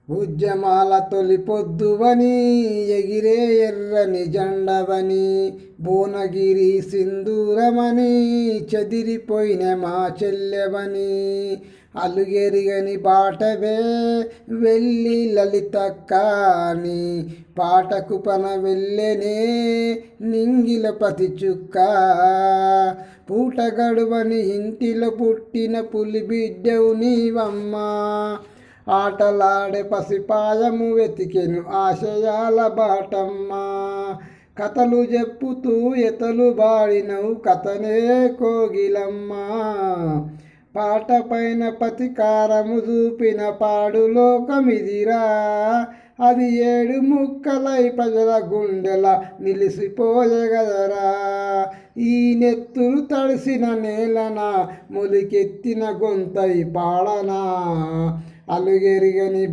ఉద్యమాల తొలి పొద్దువని ఎగిరే ఎర్రని జెండవని భువనగిరి సింధూరమని చెదిరిపోయిన మా చెల్లెవని అలుగెరిగని బాటవే వెళ్ళి లలితక్కాని పాటకు పన వెళ్ళెనే నింగిల పతి చుక్క పూట గడువని ఇంటిలో పుట్టిన పులి బిడ్డవు నీవమ్మా ఆటలాడే పసిపాయము వెతికెను ఆశయాల బాటమ్మా కథలు చెప్పుతూ ఎతలు బాడినవు కథనే కోగిలమ్మా పాట పైన ప్రతికారము చూపిన పాడు లోకమిదిరా అది 7 ముక్కలై ప్రజల గుండెల నిలిసిపోయగదరా ఈ నెత్తురు తడిసిన నేలన మొలికెత్తిన గొంతై పాడనా అలుగెరిగని